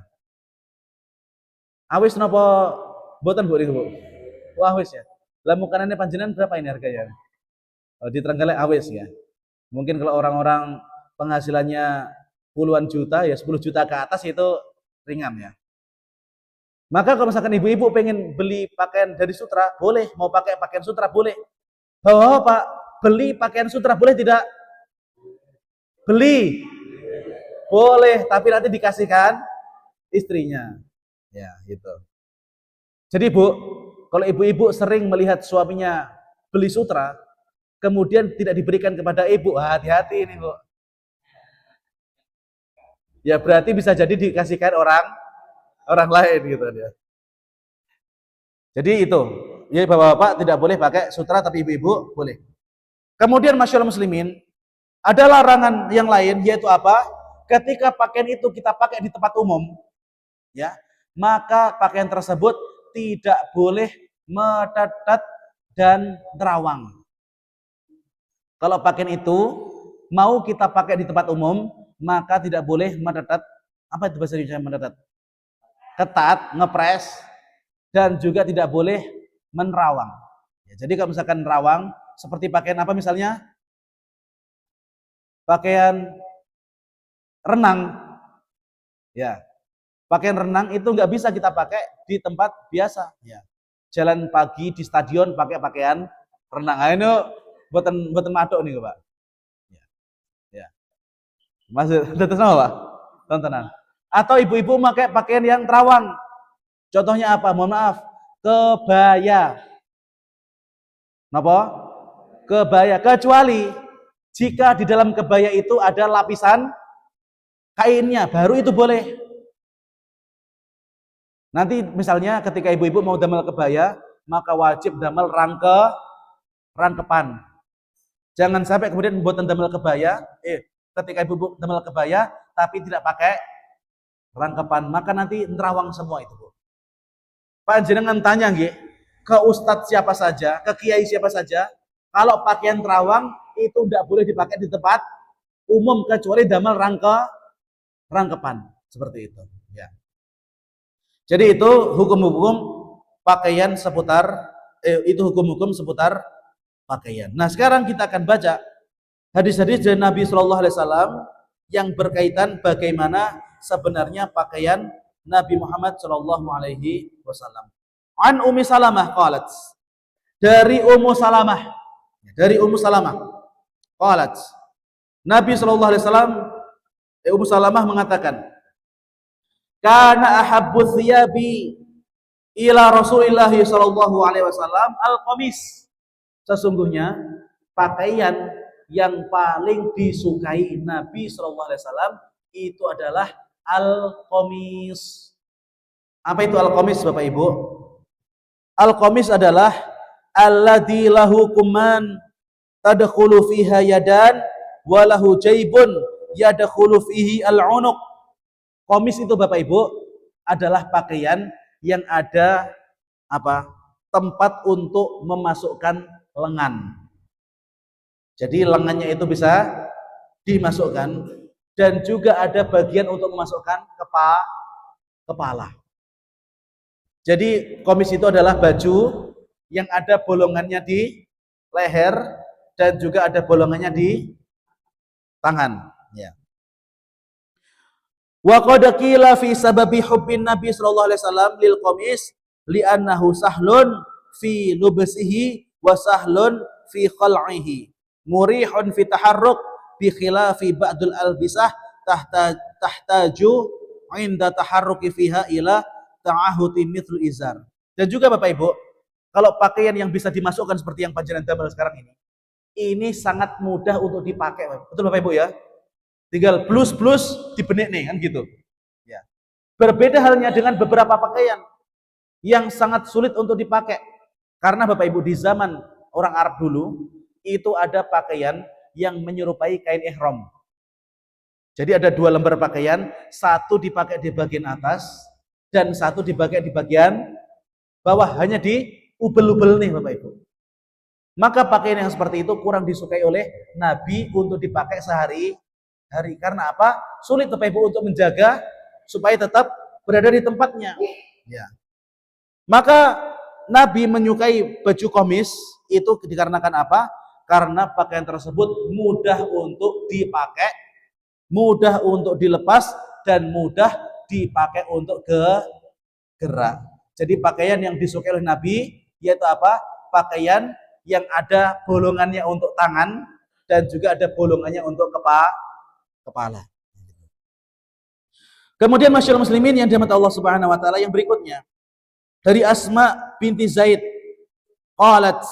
Awis napa boten Bu niku, Bu? Wah, awis ya. Lah mukanane panjenengan berapa ini harganya? Oh, di Trenggalek awis ya. Mungkin kalau orang-orang penghasilannya puluhan juta, ya 10 juta ke atas itu ringan ya. Maka kalau misalkan ibu-ibu pengen beli pakaian dari sutra, boleh. Mau pakai pakaian sutra, boleh. Bapak, beli pakaian sutra boleh tidak? Beli. Boleh, tapi nanti dikasihkan istrinya. Ya, gitu. Jadi Bu, kalau ibu-ibu sering melihat suaminya beli sutra, kemudian tidak diberikan kepada ibu, hati-hati ini Bu. Ya berarti bisa jadi dikasihkan orang lain gitu ya. Jadi itu, ya bapak-bapak tidak boleh pakai sutra, tapi ibu-ibu boleh. Kemudian masyaallah muslimin, ada larangan yang lain, yaitu apa? Ketika pakaian itu kita pakai di tempat umum, ya, maka pakaian tersebut tidak boleh metetet dan terawang. Kalau pakaian itu mau kita pakai di tempat umum, maka tidak boleh metetet. Apa itu bahasa Indonesia metetet? Ketat, ngepres, dan juga tidak boleh menerawang. Ya, jadi kalau misalkan rawang, seperti pakaian apa misalnya? Pakaian renang. Ya, pakaian renang itu nggak bisa kita pakai di tempat biasa. Ya. Jalan pagi di stadion pakai pakaian renang. Nah, ini buatan madok nih, Pak. Ya. Ya. Maksud tetes apa? Tontonan. Atau ibu-ibu pakai pakaian yang terawang. Contohnya apa? Mohon maaf. Kebaya. Kenapa? Kebaya. Kecuali jika di dalam kebaya itu ada lapisan kainnya, baru itu boleh. Nanti misalnya ketika ibu-ibu mau damel kebaya, maka wajib damel rangkepan. Jangan sampai kemudian membuat damel kebaya, ketika ibu-ibu damel kebaya tapi tidak pakai rangkepan, maka nanti nerawang semua itu, Bu. Pak jenengan tanya nggih ke ustadz siapa saja, ke kiai siapa saja, kalau pakaian terawang itu tidak boleh dipakai di tempat umum kecuali damel rangkepan seperti itu, ya. Jadi itu hukum-hukum pakaian seputar itu hukum-hukum seputar pakaian. Nah, sekarang kita akan baca hadis-hadis dari Nabi Shallallahu alaihi wasallam yang berkaitan bagaimana sebenarnya pakaian Nabi Muhammad Shallallahu alaihi wasallam. An Ummi Salamah qalat. Dari Ummu Salamah qalat. Nabi Shallallahu alaihi wasallam Ummu Salamah mengatakan, "Kana ahabbu thiyabi ila Rasulillah sallallahu alaihi wasallam al-qamis." Sesungguhnya pakaian yang paling disukai Nabi sallallahu alaihi wasallam itu adalah al-qamis. Apa itu al-qamis, Bapak Ibu? Al-qamis adalah alladzi lahu kuman tadkhulu fiha yadan wa lahu jaybun yadkhulu fihi al-unuq. Qamis itu Bapak Ibu adalah pakaian yang ada tempat untuk memasukkan lengan. Jadi lengannya itu bisa dimasukkan dan juga ada bagian untuk memasukkan kepala. Jadi qamis itu adalah baju yang ada bolongannya di leher dan juga ada bolongannya di tangan, ya. Wa qad qila fi sababi hubbin Nabi sallallahu alaihi wasallam lil qamis li'annahu sahlun fi lubsihi wa sahlun fi khal'ihi murihun fi taharruk bi khilafi ba'dul albisah tahtaju inda taharruki fiha ila ta'ahuti mithlu izar. Dan juga Bapak Ibu, kalau pakaian yang bisa dimasukkan seperti yang panjenengan damel sekarang ini sangat mudah untuk dipakai. Betul Bapak Ibu ya? Tinggal plus dibenek nih kan gitu. Ya. Berbeda halnya dengan beberapa pakaian yang sangat sulit untuk dipakai. Karena Bapak Ibu di zaman orang Arab dulu itu ada pakaian yang menyerupai kain ihram. Jadi ada dua lembar pakaian, satu dipakai di bagian atas dan satu dipakai di bagian bawah, hanya di ubel-ubel nih Bapak Ibu. Maka pakaian yang seperti itu kurang disukai oleh Nabi untuk dipakai sehari-hari. Karena apa? Sulit Bapak Ibu untuk menjaga supaya tetap berada di tempatnya. Ya. Maka Nabi menyukai baju qamis itu dikarenakan apa? Karena pakaian tersebut mudah untuk dipakai, mudah untuk dilepas, dan mudah dipakai untuk gerak. Jadi pakaian yang disukai oleh Nabi yaitu apa? Pakaian yang ada bolongannya untuk tangan dan juga ada bolongannya untuk kepala. Kemudian masyaallah muslimin yang dirahmati Allah Subhanahu wa taala, yang berikutnya dari Asma binti Zaid qalat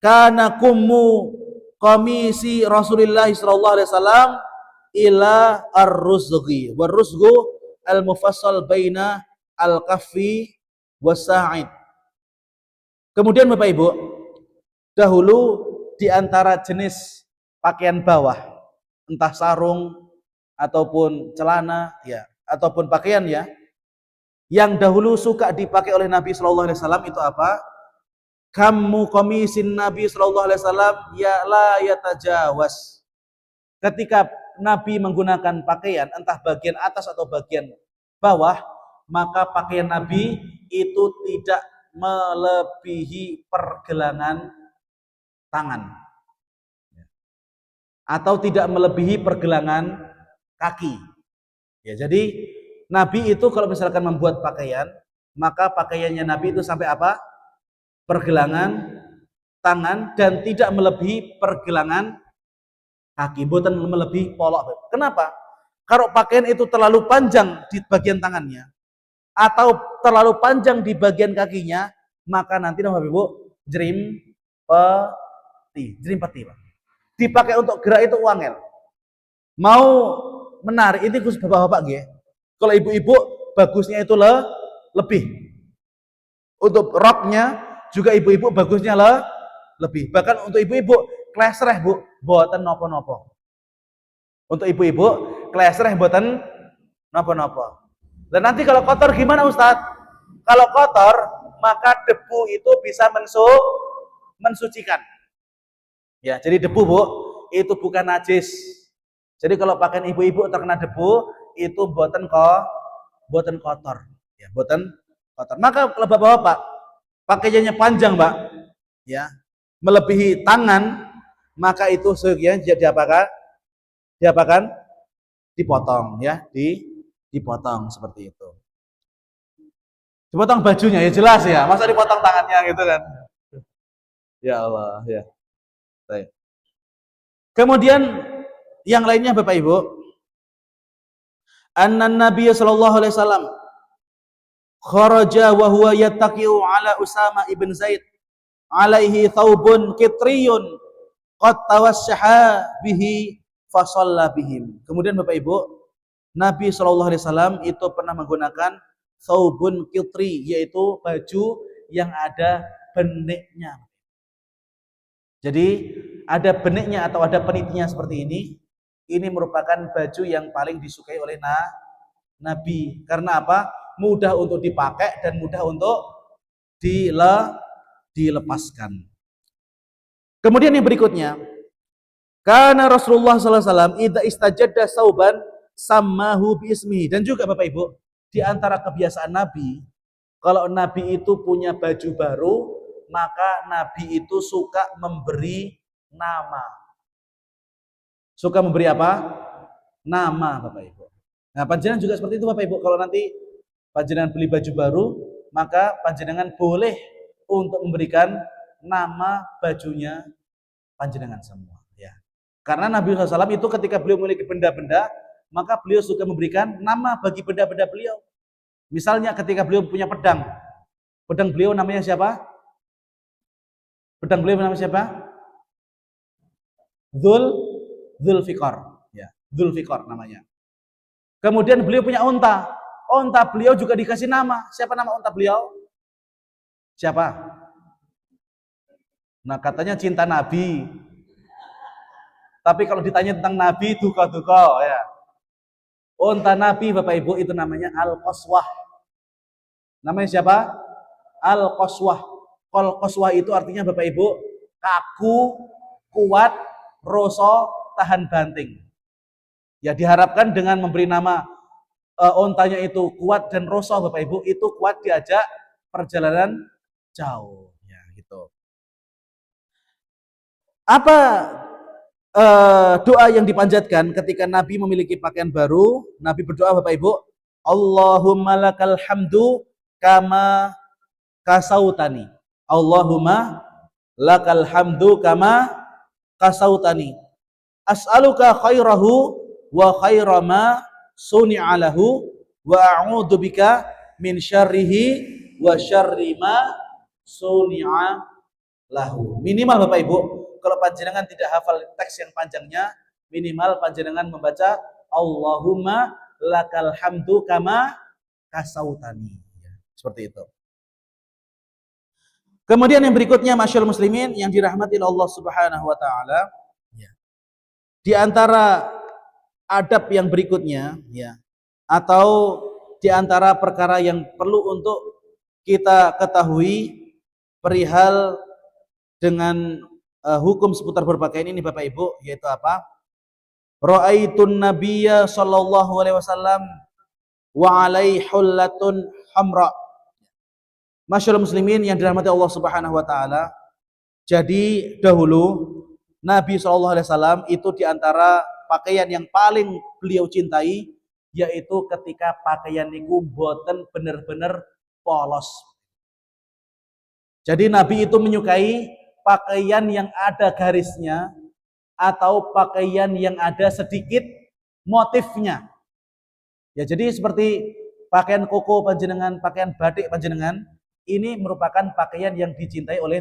kana kummu qamisi Rasulillah sallallahu alaihi wasallam ila ar-ruzghi war-ruzghu al-mufassal baina al-kaffi was-sa'id. Kemudian Bapak Ibu, dahulu di antara jenis pakaian bawah, entah sarung ataupun celana ya, ataupun pakaian ya, yang dahulu suka dipakai oleh Nabi sallallahu alaihi wasallam itu apa? Kammu qamisin Nabi sallallahu alaihi wasallam ya la yatajawaz. Ketika Nabi menggunakan pakaian entah bagian atas atau bagian bawah, maka pakaian Nabi itu tidak melebihi pergelangan tangan atau tidak melebihi pergelangan kaki. Ya, jadi Nabi itu kalau misalkan membuat pakaian, maka pakaiannya Nabi itu sampai apa? Pergelangan tangan dan tidak melebihi pergelangan kaki, bukan melebihi polok. Kenapa? Kalau pakaian itu terlalu panjang di bagian tangannya atau terlalu panjang di bagian kakinya, maka nanti Bapak Ibu jerimpeti, Pak. Dipakai untuk gerak itu wangel. Mau menarik ini khusus bapak-bapak ya. Kalau ibu-ibu bagusnya itu lebih. Untuk roknya juga ibu-ibu bagusnya lebih. Bahkan untuk ibu-ibu klesreh Bu, boten nopo-nopo. Untuk ibu-ibu klesreh boten nopo-nopo. Dan nanti kalau kotor gimana Ustadz? Kalau kotor maka debu itu bisa mensucikan. Ya, jadi debu Bu, itu bukan najis. Jadi kalau pakaian ibu-ibu terkena debu, itu boten kotor. Ya, boten kotor. Maka kalau bapak-bapak pakaiannya panjang, Pak, ya, melebihi tangan, maka itu sekian diapakan? Dipotong, ya, dipotong seperti itu. Dipotong bajunya ya jelas ya, masa dipotong tangannya gitu kan? Ya Allah, ya. Baik. Kemudian yang lainnya Bapak Ibu, anna Nabi sallallahu alaihi wasallam kharaja wa huwa yattaqiu ala Usama ibn Zaid alaihi thawbun kitriyun qad tawassaha bihi fa shalla bihim. Kemudian Bapak Ibu, Nabi sallallahu alaihi wasallam itu pernah menggunakan thawbun kitri, yaitu baju yang ada beniknya. Jadi ada beniknya atau ada penitinya seperti ini merupakan baju yang paling disukai oleh Nabi. Karena apa? Mudah untuk dipakai dan mudah untuk dilepaskan. Kemudian yang berikutnya, karena Rasulullah SAW idza istajadda sauban sammahu biismihi. Dan juga Bapak Ibu, di antara kebiasaan Nabi, kalau Nabi itu punya baju baru, maka Nabi itu suka memberi nama. Suka memberi apa? Nama, Bapak Ibu. Nah, panjenengan juga seperti itu Bapak Ibu. Kalau nanti panjenengan beli baju baru, maka panjenengan boleh untuk memberikan nama bajunya panjenengan semua. Ya. Karena Nabi SAW itu ketika beliau memiliki benda-benda, maka beliau suka memberikan nama bagi benda-benda beliau. Misalnya ketika beliau punya pedang beliau namanya siapa? Pedang beliau namanya siapa? Dzulfikar, ya, Dzulfikar namanya. Kemudian beliau punya unta beliau juga dikasih nama. Siapa nama unta beliau? Siapa? Nah, katanya cinta Nabi. Tapi kalau ditanya tentang Nabi, duka-duka, ya. Unta Nabi Bapak Ibu itu namanya Al-Qaswah. Namanya siapa? Al-Qaswah. Qaswah itu artinya Bapak Ibu kaku, kuat, roso, tahan banting. Ya, diharapkan dengan memberi nama ontanya itu kuat dan roso Bapak Ibu, itu kuat diajak perjalanan jauh. Ya, gitu. Apa doa yang dipanjatkan ketika Nabi memiliki pakaian baru? Nabi berdoa Bapak Ibu, Allahumma lakal hamdu kama kasautani. Allahumma lakal hamdu kama kasautani. As'aluka khairahu wa khaira ma suni'a lahu wa a'udzu bika min syarrihi wa syarri ma suni'a lahu. Minimal Bapak Ibu, kalau panjenengan tidak hafal teks yang panjangnya, minimal panjenengan membaca Allahumma lakal hamdu kama kasautani. Seperti itu. Kemudian yang berikutnya, masyaallah muslimin yang dirahmati Allah Subhanahu wa taala, ya. Di antara adab yang berikutnya, ya, atau di antara perkara yang perlu untuk kita ketahui perihal dengan hukum seputar berpakaian ini Bapak Ibu, yaitu apa? Ra'aitun nabiyya sallallahu alaihi wasallam wa alaihi hullatun hamra. Masyaallah muslimin yang dirahmati Allah Subhanahu wa taala. Jadi dahulu Nabi SAW itu diantara pakaian yang paling beliau cintai, yaitu ketika pakaian niku boten bener-bener polos. Jadi Nabi itu menyukai pakaian yang ada garisnya atau pakaian yang ada sedikit motifnya. Ya, jadi seperti pakaian koko panjenengan, pakaian batik panjenengan, ini merupakan pakaian yang dicintai oleh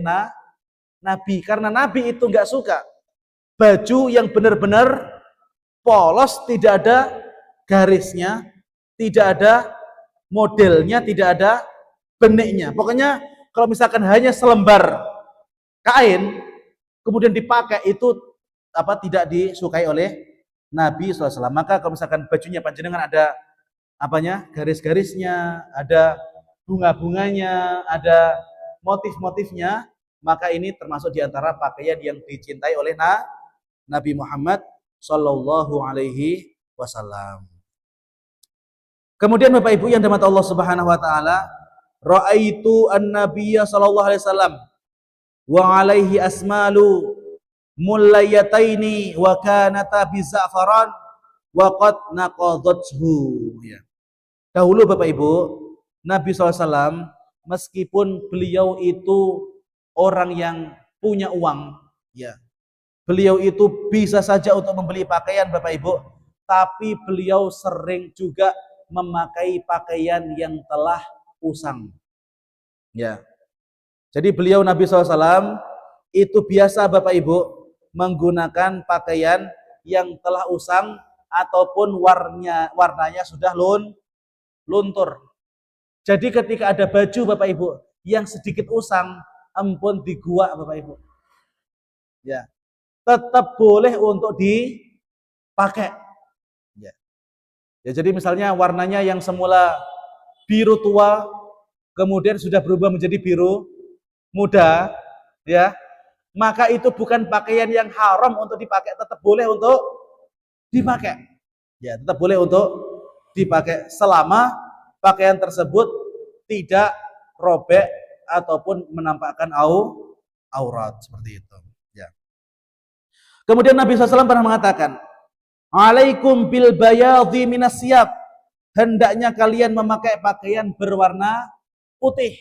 Nabi. Karena Nabi itu nggak suka baju yang benar-benar polos, tidak ada garisnya, tidak ada modelnya, tidak ada beneknya. Pokoknya kalau misalkan hanya selembar kain kemudian dipakai, itu tidak disukai oleh Nabi SAW. Maka kalau misalkan bajunya panjenengan ada garis-garisnya, ada bunga-bunganya, ada motif-motifnya, maka ini termasuk diantara pakaian yang dicintai oleh Nabi Muhammad Sallallahu Alaihi Wasallam. Kemudian Bapak Ibu yang dirahmati Allah Subhanahu Wa Taala, Ra'aitu an-Nabiyya Sallallahu Alaihi Wasallam wa alaihi asmalu mullayataini wa kanata biza'faran wa qad naqadathu. Ya. Dahulu Bapak Ibu, Nabi SAW meskipun beliau itu orang yang punya uang, ya, beliau itu bisa saja untuk membeli pakaian Bapak Ibu, tapi beliau sering juga memakai pakaian yang telah usang. Ya. Jadi beliau Nabi SAW itu biasa Bapak Ibu menggunakan pakaian yang telah usang ataupun warnanya sudah luntur. Jadi ketika ada baju Bapak Ibu yang sedikit usang, ampun digua Bapak Ibu. Ya. Tetap boleh untuk dipakai. Ya. Ya, jadi misalnya warnanya yang semula biru tua kemudian sudah berubah menjadi biru muda, ya, maka itu bukan pakaian yang haram untuk dipakai, tetap boleh untuk dipakai. Ya, tetap boleh untuk dipakai selama pakaian tersebut tidak robek ataupun menampakkan aurat seperti itu. Ya. Kemudian Nabi SAW pernah mengatakan, "Alaikum bil bayadhi minas siyab." Hendaknya kalian memakai pakaian berwarna putih.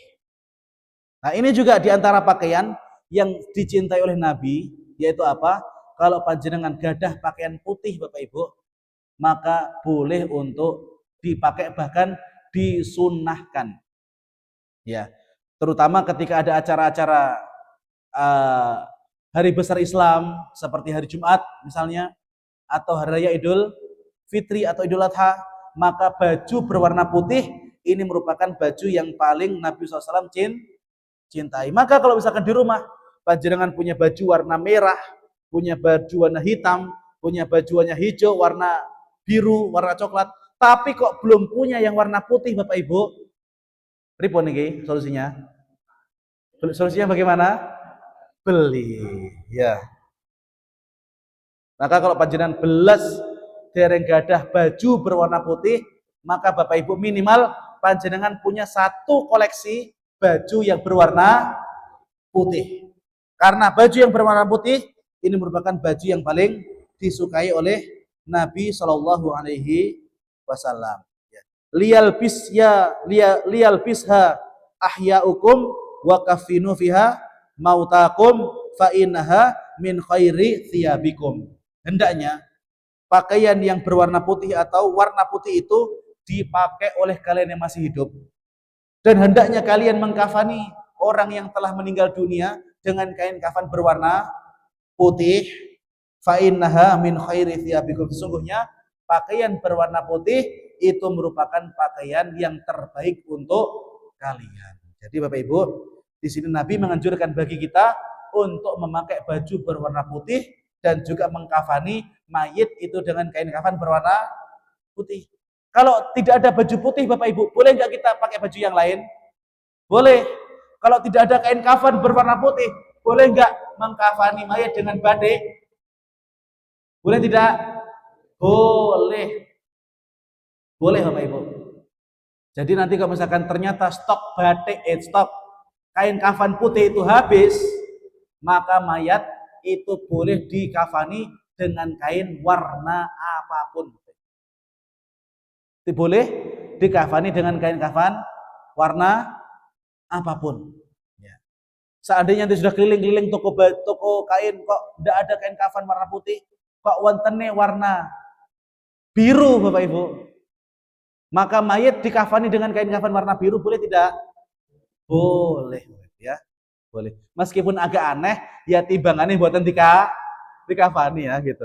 Nah, ini juga diantara pakaian yang dicintai oleh Nabi, yaitu apa? Kalau panjenengan gadah pakaian putih Bapak Ibu, maka boleh untuk dipakai, bahkan disunnahkan. Ya, terutama ketika ada acara-acara hari besar Islam seperti hari Jumat misalnya, atau hari raya Idul Fitri atau Idul Adha, maka baju berwarna putih ini merupakan baju yang paling Nabi SAW cintai. Maka kalau misalkan di rumah panjenengan punya baju warna merah, punya baju warna hitam, punya baju warna hijau, warna biru, warna coklat, tapi kok belum punya yang warna putih Bapak Ibu, pripun niki solusinya? Solusinya bagaimana? Beli, ya. Maka kalau panjenengan belas dereng gadah baju berwarna putih, maka Bapak Ibu minimal panjenengan punya satu koleksi baju yang berwarna putih. Karena baju yang berwarna putih ini merupakan baju yang paling disukai oleh Nabi Shallallahu Alaihi Wasallam. Liyal bisha ahyaukum wa kafinu fiha mautakum fa innaha min khairi thiyabikum. Hendaknya pakaian yang berwarna putih atau warna putih itu dipakai oleh kalian yang masih hidup. Dan hendaknya kalian mengkafani orang yang telah meninggal dunia dengan kain kafan berwarna putih. Fa innaha min khairi thiyabikum. Sesungguhnya pakaian berwarna putih itu merupakan pakaian yang terbaik untuk kalian. Jadi Bapak Ibu, di sini Nabi menganjurkan bagi kita untuk memakai baju berwarna putih dan juga mengkafani mayit itu dengan kain kafan berwarna putih. Kalau tidak ada baju putih Bapak Ibu, boleh nggak kita pakai baju yang lain? Boleh. Kalau tidak ada kain kafan berwarna putih, boleh nggak mengkafani mayit dengan batik? Boleh tidak? Boleh. Boleh Bapak Ibu. Jadi nanti kalau misalkan ternyata stok kain kafan putih itu habis, maka mayat itu boleh dikafani dengan kain warna apapun. Itu boleh dikafani dengan kain kafan warna apapun. Ya. Seandainya nanti sudah keliling-keliling toko kain kok tidak ada kain kafan warna putih, kok wontene warna biru Bapak Ibu, maka mayat dikafani dengan kain kafan warna biru boleh tidak? Boleh ya, boleh. Meskipun agak aneh, ya timbangannya buatan dikafani ya gitu.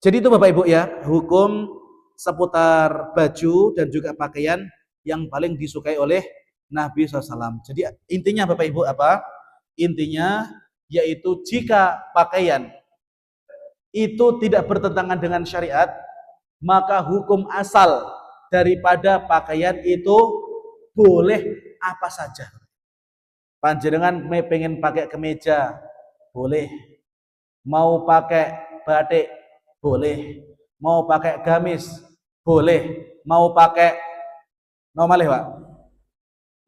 Jadi itu Bapak Ibu ya, hukum seputar baju dan juga pakaian yang paling disukai oleh Nabi SAW. Jadi intinya Bapak Ibu apa? Intinya yaitu jika pakaian itu tidak bertentangan dengan syariat, maka hukum asal daripada pakaian itu boleh apa saja. Panjenengan pengen pakai kemeja, boleh. Mau pakai batik, boleh. Mau pakai gamis, boleh. Mau pakai normalnya Pak,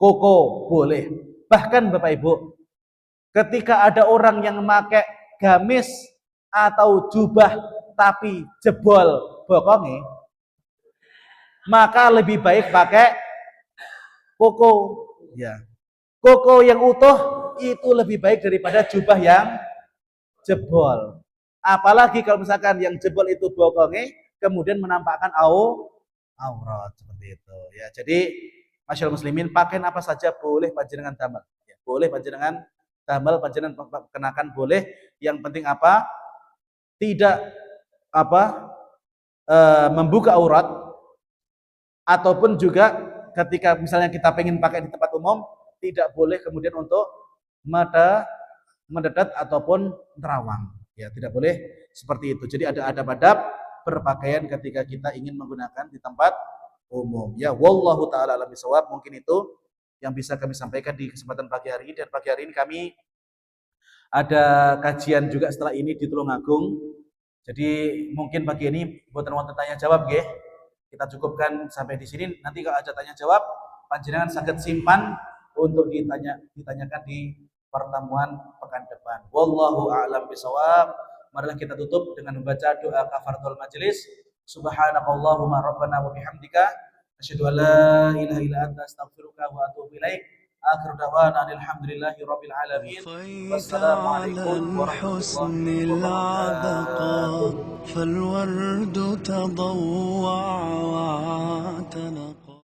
koko, boleh. Bahkan Bapak Ibu, ketika ada orang yang pakai gamis atau jubah tapi jebol bokongnya, maka lebih baik pakai koko. Ya, koko yang utuh itu lebih baik daripada jubah yang jebol. Apalagi kalau misalkan yang jebol itu bokongnya kemudian menampakkan aurat seperti itu. Ya, jadi masyaallah muslimin, pakaian apa saja boleh panjenengan damel. Ya, boleh panjenengan damel, panjenengan kenakan boleh. Yang penting apa? Tidak membuka aurat, ataupun juga ketika misalnya kita pengen pakai di tempat umum, tidak boleh kemudian untuk mendekat ataupun terawang. Ya, tidak boleh seperti itu. Jadi ada adab-adab berpakaian ketika kita ingin menggunakan di tempat umum. Ya, wallahu taala alam bisawab. Mungkin itu yang bisa kami sampaikan di kesempatan pagi hari ini. Dan pagi hari ini kami ada kajian juga setelah ini di Tulungagung. Jadi mungkin pagi ini buat teman tanya jawab nggih. Kita cukupkan sampai di sini. Nanti kalau ada tanya jawab, panjenengan saged simpan untuk ditanyakan di pertemuan pekan depan. Wallahu a'lam bisawab. Marilah kita tutup dengan membaca doa kafaratul majelis. Subhanakallahumma rabbana wa bihamdika asyhadu an la ilaha illa anta astaghfiruka wa atubu ilaik. آخر دعوانا الحمد لله رب العالمين والسلام عليكم ورحمة الله وبركاته. فالورد تضوع واعتنق